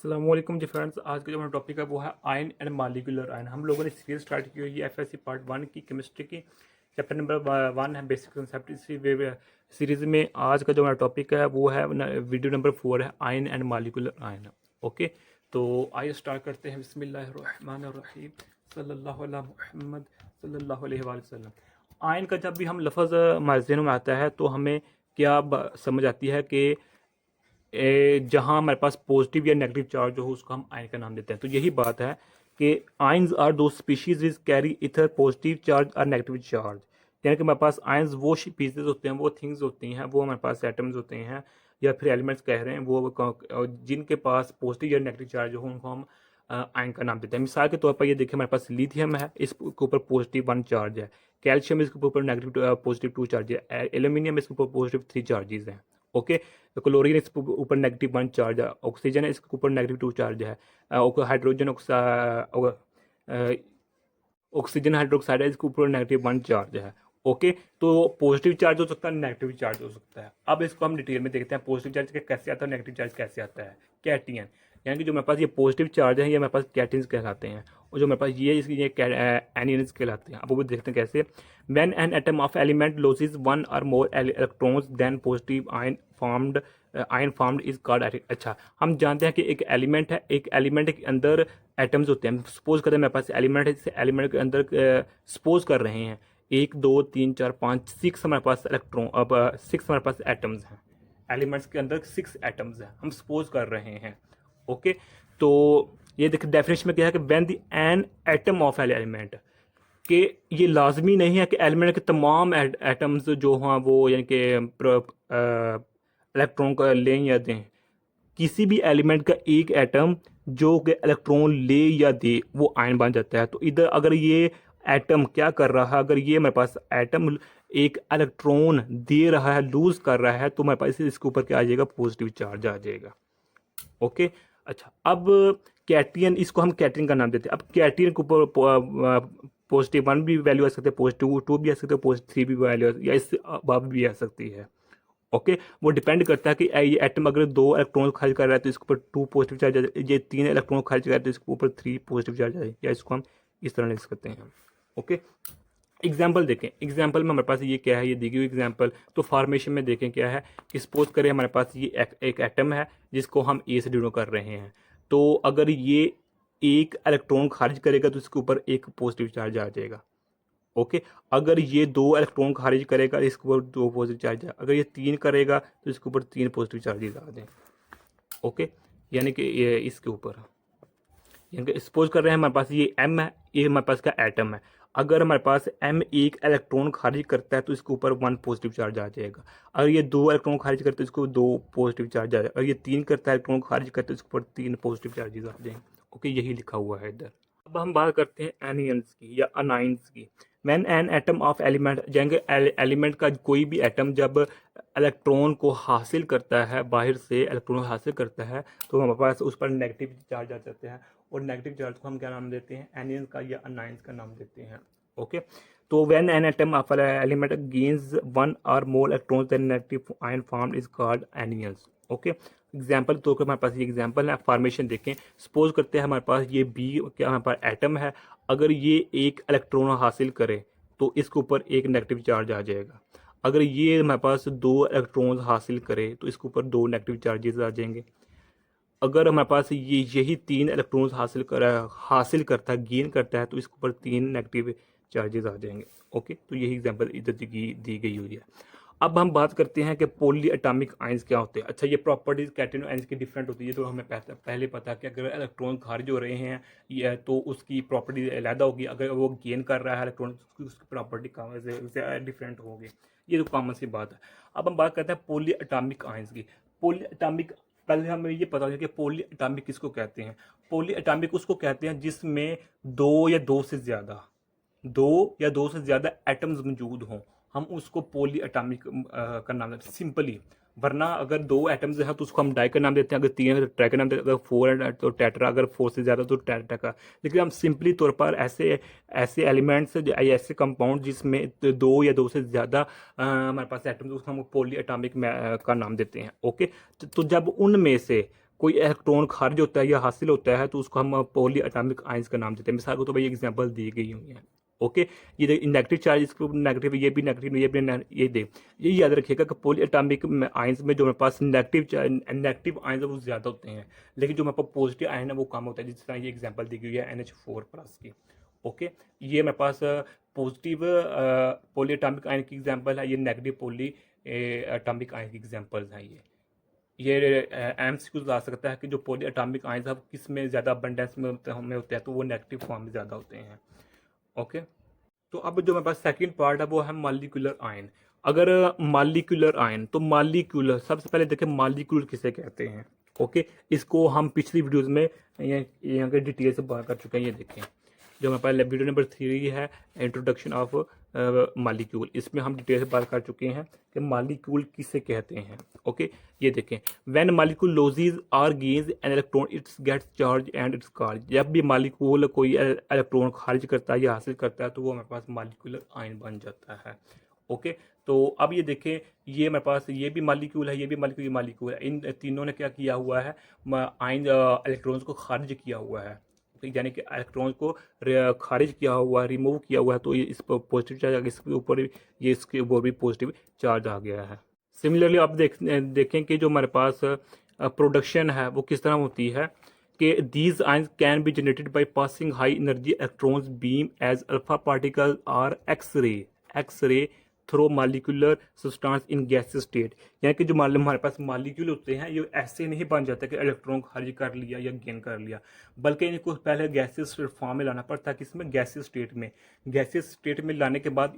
अस्सलामुअलैकुम जी फ्रेंड्स। आज का जो हमारा टॉपिक है वो है आयन एंड मॉलिक्यूलर आयन। हम लोगों ने सीरीज स्टार्ट की हुई है एफएससी पार्ट 1 की केमिस्ट्री की। चैप्टर नंबर 1 है बेसिक कंसेप्ट। इसी सीरीज में आज का जो हमारा टॉपिक है वो है वीडियो नंबर 4 है ion and molecular ion. Okay, तो आइए स्टार्ट करते हैं। बिस्मिल्लाहिर्रहमानिर्रहीम, सल्लल्लाहु अला मुहम्मद सल्लल्लाहु अलैहि वसल्लम। आयन का जब भी हम लफ्ज़ हमारे ज़हन में आता है तो हमें क्या समझ आती है कि जहाँ हमारे पास पॉजिटिव या नेगेटिव चार्ज हो उसको हम आयन का नाम देते हैं। तो यही बात है कि आयंस आर दो species which carry ether positive charge और नेगेटिव चार्ज। यानी कि हमारे पास आयंस वो स्पीसीज होते हैं, वो थिंग्स होती हैं, वो हमारे पास एटम्स होते हैं या फिर एलिमेंट्स कह रहे हैं, वो जिनके पास पॉजिटिव या नेगेटिव चार्ज हो उनको हम आयन का नाम देते हैं। मिसाल के तौर पर ये देखिए, हमारे पास लिथियम है, इसके ऊपर पॉजिटिव 1 चार्ज है। कैल्शियम इसके ऊपर नेगेटिव पॉजिटिव 2 चार्ज है। एल्यूमिनियम इसके ऊपर पॉजिटिव 3 चार्जेस हैं। ओके, तो क्लोरीन इसके ऊपर नेगेटिव 1 चार्ज है। ऑक्सीजन है इसके ऊपर नेगेटिव 2 चार्ज है। हाइड्रोजन ऑक्सीजन हाइड्रोक्साइड है इसके ऊपर नेगेटिव 1 चार्ज है। ओके, तो पॉजिटिव चार्ज हो सकता है, नेगेटिव चार्ज हो सकता है। अब इसको हम डिटेल में देखते हैं पॉजिटिव चार्ज कैसे आता है, नेगेटिव चार्ज कैसे आता है। कैटियन, यानी कि जो मेरे पास ये पॉजिटिव चार्ज है ये मेरे पास कैटियंस कहलाते हैं, और जो मेरे पास ये एनियंस कहलाते हैं। अब वो देखते हैं कैसे। When an atom of element loses one और more electrons then positive ion formed is called. अच्छा, हम जानते हैं कि एक एलिमेंट है, एक एलिमेंट के अंदर एटम्स होते हैं। सपोज करते हैं मेरे पास एलिमेंट है, इस एलिमेंट के अंदर सपोज कर रहे हैं 1 2 3 4 5 6 हमारे पास इलेक्ट्रॉन, अब 6 हमारे पास एटम्स हैं। एलिमेंट्स के अंदर 6 एटम्स हैं, हम सपोज कर रहे हैं। ओके, तो ये देखिए डेफिनेशन में क्या है कि when the N atom of element, कि ये लाजमी नहीं है कि एलिमेंट के तमाम एटम्स जो हैं वो यानी कि इलेक्ट्रॉन को लें या दें। किसी भी एलिमेंट का एक एटम जो कि इलेक्ट्रॉन ले या दे वो आयन बन जाता है। तो इधर अगर ये एटम क्या कर रहा है, अगर ये मेरे पास एटम एक इलेक्ट्रॉन दे रहा है, लूज कर रहा है, तो मेरे पास इसके ऊपर क्या आ जाएगा, पॉजिटिव चार्ज आ जाएगा। ओके, अच्छा, अब कैटियन, इसको हम कैटियन का नाम देते हैं। अब कैटियन के ऊपर पॉजिटिव 1 भी वैल्यू आ सकती है, पॉजिटिव 2 भी आ सकते हैं, पॉजिटिव 3 भी वैल्यू या इससे अब भी आ सकती है। ओके, वो डिपेंड करता है कि ये एटम अगर 2 इलेक्ट्रॉन खारिज कर रहा है तो इसके ऊपर 2 पॉजिटिव चार्ज आ जाए, ये 3 इलेक्ट्रॉन खारिज कर रहा है तो इसके ऊपर 3 पॉजिटिव चार्ज आ जाए, या इसको हम इस तरह लिख सकते हैं। ओके, एग्जाम्पल देखें। एग्जाम्पल में हमारे पास ये क्या है, ये दी गई एग्जाम्पल। तो फॉर्मेशन में देखें क्या है कि सपोज करें हमारे पास ये एक एटम है जिसको हम ए से डिनोट कर रहे हैं। तो अगर ये एक इलेक्ट्रॉन खारिज करेगा तो इसके ऊपर एक पॉजिटिव चार्ज आ जाएगा। ओके, अगर ये 2 इलेक्ट्रॉन खारिज करेगा इसके ऊपर 2 पॉजिटिव चार्ज है। अगर ये 3 करेगा तो इसके ऊपर 3 पॉजिटिव चार्जेस आ जाएंगे। ओके, यानी कि ये इसके ऊपर, यानी कि सपोज कर रहे हैं हमारे पास ये एम है, ये हमारे पास का एटम है। अगर हमारे पास एम एक इलेक्ट्रॉन खारिज करता है तो इसके ऊपर 1 पॉजिटिव चार्ज आ जाएगा। अगर ये 2 इलेक्ट्रॉन खारिज करता है तो इसको 2 पॉजिटिव चार्ज आ जाएगा। अगर ये 3 करता है इलेक्ट्रॉन खारिज करता है तो इसके ऊपर 3 पॉजिटिव चार्जेस आ जाएंगे। ओके, यही लिखा हुआ है इधर। अब हम बात करते हैं एनियंस की या अनाइंस की। When an atom of element, जाएंगे एलिमेंट का कोई भी एटम जब इलेक्ट्रॉन को हासिल करता है, बाहर से इलेक्ट्रॉन हासिल करता है, तो हमारे पास उस पर नेगेटिव चार्ज आ जाते हैं, और नेगेटिव चार्ज को हम क्या नाम देते हैं, एनियंस का या अनाइंस का नाम देते हैं। ओके, तो when an atom of element gains 1 और more electrons then negative ion form is called anions. Okay, example तो हमारे पास ये एग्जाम्पल है। फॉर्मेशन देखें, सपोज करते हैं हमारे पास ये बी क्या हमारे पास एटम है। अगर ये एक इलेक्ट्रॉन हासिल करे तो इसके ऊपर एक नेगेटिव चार्ज आ जाएगा। अगर ये हमारे पास 2 इलेक्ट्रॉन्स हासिल करे तो इसके ऊपर 2 नेगेटिव चार्जेस आ जाएंगे। अगर हमारे पास ये यही 3 इलेक्ट्रॉन्स हासिल करता है, गेन करता है, तो इसके ऊपर 3 नेगेटिव चार्जेस आ जाएंगे। ओके, तो यही एग्जांपल इधर दी गई हुई है। अब हम बात करते हैं कि पॉली एटॉमिक आयंस क्या होते हैं। अच्छा, ये प्रॉपर्टीज कैटन आयंस की डिफरेंट होती है, तो हमें पहले पता है कि अगर इलेक्ट्रॉन खारिज हो रहे हैं या तो उसकी प्रॉपर्टी अलग होगी, अगर वो गेन कर रहा है इलेक्ट्रॉन उसकी प्रॉपर्टी डिफरेंट होगी। ये तो कॉमन सी बात है। अब हम बात करते हैं पॉली एटॉमिक आयंस की। पॉली एटॉमिक, पहले हमें ये पता होगा कि पॉली एटॉमिक किसको कहते हैं। पॉली एटॉमिक उसको कहते हैं जिसमें 2 या 2 से ज़्यादा एटम्स मौजूद हों, हम उसको पॉली एटॉमिक का नाम देते हैं सिंपली। वरना अगर 2 एटम्स हैं तो उसको हम डाई का नाम देते हैं, अगर 3 है तो ट्राई का नाम देते हैं, अगर 4 है तो टेट्रा, अगर 4 से ज़्यादा तो टेट्रा का। लेकिन हम सिंपली तौर पर ऐसे ऐसे एलिमेंट्स, ऐसे कंपाउंड जिसमें 2 या 2 से ज़्यादा हमारे पास एटम्स, उसको हम पॉली एटॉमिक का नाम देते हैं। ओके, तो जब उनमें से कोई इलेक्ट्रॉन खारिज होता है या हासिल होता है तो उसको हम पॉली एटॉमिक आयंस का नाम देते हैं। मिसाल को तो भाई एग्जांपल दी गई हुई है। ओके, ये देख नेगेटिव चार्ज, इसको नेगेटिव, ये भी नेगेटिव, ये भी ये दे, ये याद रखिएगा कि पॉली एटॉमिक आयंस में जो हमारे पास नेगेटिव आयंस है वो ज़्यादा होते हैं, लेकिन जो हमारे पास पॉजिटिव आयन है वो कम होता है। जिस तरह ये एग्जाम्पल दी गई है NH4+ की। ओके, ये मेरे पास पॉजिटिव पॉली एटॉमिक आयन की एग्जाम्पल है, ये नेगेटिव पॉली एटॉमिक आयन की एग्जाम्पल्स हैं। ये एमसीक्यूज आ सकता है कि जो पॉली एटॉमिक आयंस है किस में ज़्यादा अबंडेंस में होते हैं, तो वो नेगेटिव फॉर्म में ज़्यादा होते हैं। ओके, तो अब जो मेरे पास सेकंड पार्ट है वो है मॉलिक्यूलर आयन। अगर मॉलिक्यूलर आयन, तो मॉलिक्यूलर, सबसे पहले देखें मॉलिक्यूल किसे कहते हैं। ओके, इसको हम पिछली वीडियोस में यहाँ के डिटेल से बात कर चुके हैं। ये देखें, जो हमारे पास वीडियो नंबर 3 है, इंट्रोडक्शन ऑफ मॉलिक्यूल, इसमें हम डिटेल से बात कर चुके हैं कि मॉलिक्यूल किसे कहते हैं। ओके, ये देखें, व्हेन मॉलिक्यूल लॉसेस और gains an electron it's gets charge and it's called. जब भी मॉलिक्यूल कोई इलेक्ट्रॉन खारिज करता है या हासिल करता है तो वो हमारे पास मॉलिक्यूलर आयन बन जाता है। ओके, तो अब ये देखें, ये मेरे पास ये भी मॉलिक्यूल है, ये भी मॉलिक्यूल है, इन तीनों ने क्या किया हुआ है, आयन इलेक्ट्रॉन्स को खारिज किया हुआ है, यानी कि इलेक्ट्रॉन को खारिज किया हुआ है, रिमूव किया हुआ है। तो ये इस पर पॉजिटिव चार्ज, इसके ऊपर ये इसके ऊपर भी पॉजिटिव चार्ज आ गया है। सिमिलरली आप देखें कि जो हमारे पास प्रोडक्शन है वो किस तरह होती है कि these ions can be generated by passing high energy electrons beam as alpha particle और X ray through molecular substance in gaseous state. यानी कि जो हमारे पास मॉलिक्यूल होते हैं ये ऐसे नहीं बन जाते कि इलेक्ट्रॉन खारिज कर लिया या गेन कर लिया, बल्कि इनको पहले गैसियस फॉर्म में लाना पड़ता है। किसमें? गैसियस स्टेट में। गैसियस स्टेट में लाने के बाद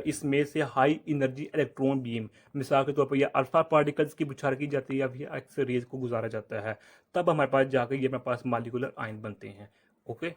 इसमें से हाई एनर्जी इलेक्ट्रॉन बीम, मिसाल के तौर पर यह अल्फा पार्टिकल्स की बुछार की जाती है या फिर एक्स रेज को गुजारा जाता है, तब हमारे पास जाकर ये हमारे पास मॉलिक्यूलर आयन बनते हैं। ओके,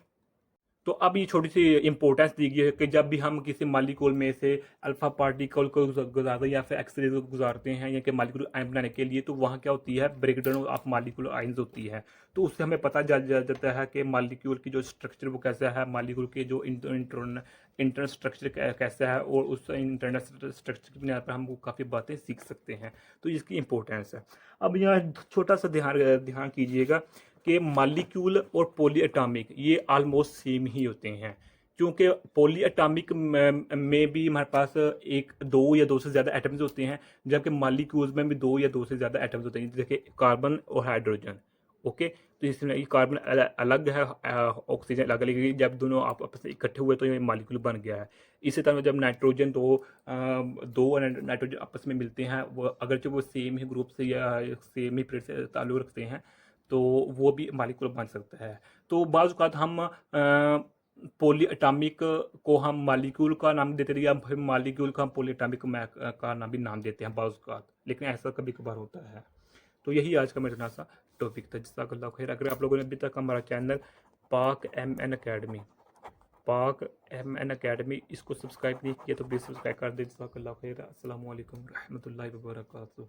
तो अब ये छोटी सी इंपॉर्टेंस दी गई है कि जब भी हम किसी मॉलिक्यूल में से अल्फा पार्टिकल को गुजारते हैं या फिर एक्स रे को गुजारते हैं या कि मॉलिक्यूल आयन बनाने के लिए, तो वहाँ क्या होती है, ब्रेकडाउन ऑफ मॉलिक्यूलर आयंस होती है। तो उससे हमें पता चल जाता है कि मॉलिक्यूल की जो स्ट्रक्चर वो कैसा है, मॉलिक्यूल के जो इंटरनल स्ट्रक्चर कैसा है, और उस इंटरनल स्ट्रक्चर की बुनियाद पर हम काफ़ी बातें सीख सकते हैं। तो इसकी इंपॉर्टेंस है। अब यहाँ छोटा सा ध्यान कीजिएगा कि मॉलिक्यूल और पॉली एटॉमिक ये ऑलमोस्ट सेम ही होते हैं, क्योंकि पॉली एटॉमिक में भी हमारे पास एक, दो या दो से ज़्यादा एटम्स होते हैं, जबकि मॉलिक्यूल्स में भी दो या दो से ज़्यादा एटम्स होते हैं, जैसे कार्बन और हाइड्रोजन। ओके, तो इसमें ये कार्बन अलग है, ऑक्सीजन अलग अलग है। जब दोनों आपस में इकट्ठे हुए तो ये मॉलिक्यूल बन गया है। इसी तरह जब नाइट्रोजन दो नाइट्रोजन आपस में मिलते हैं, वो अगरचे वो सेम ही ग्रुप से या सेम ही पीरियड से ताल्लुक़ रखते हैं, तो वो भी मॉलिक्यूल बन सकता है। तो बाज़ औक़ात हम पॉली एटॉमिक को हम मॉलिक्यूल का नाम देते हैं, या फिर मॉलिक्यूल का हम पॉली एटॉमिक का नाम भी नाम देते हैं बाज़ औक़ात, लेकिन ऐसा कभी कभार होता है। तो यही आज का मेरा सा टॉपिक था। जज़ाकल्लाह खैर। अगर आप लोगों ने अभी तक हमारा चैनल पाक एम एन अकेडमी इसको सब्सक्राइब नहीं किया तो प्लीज़ सब्सक्राइब कर दें। जज़ाकल्लाह खैर। अस्सलामु अलैकुम रहमतुल्लाहि व बरकातुहू।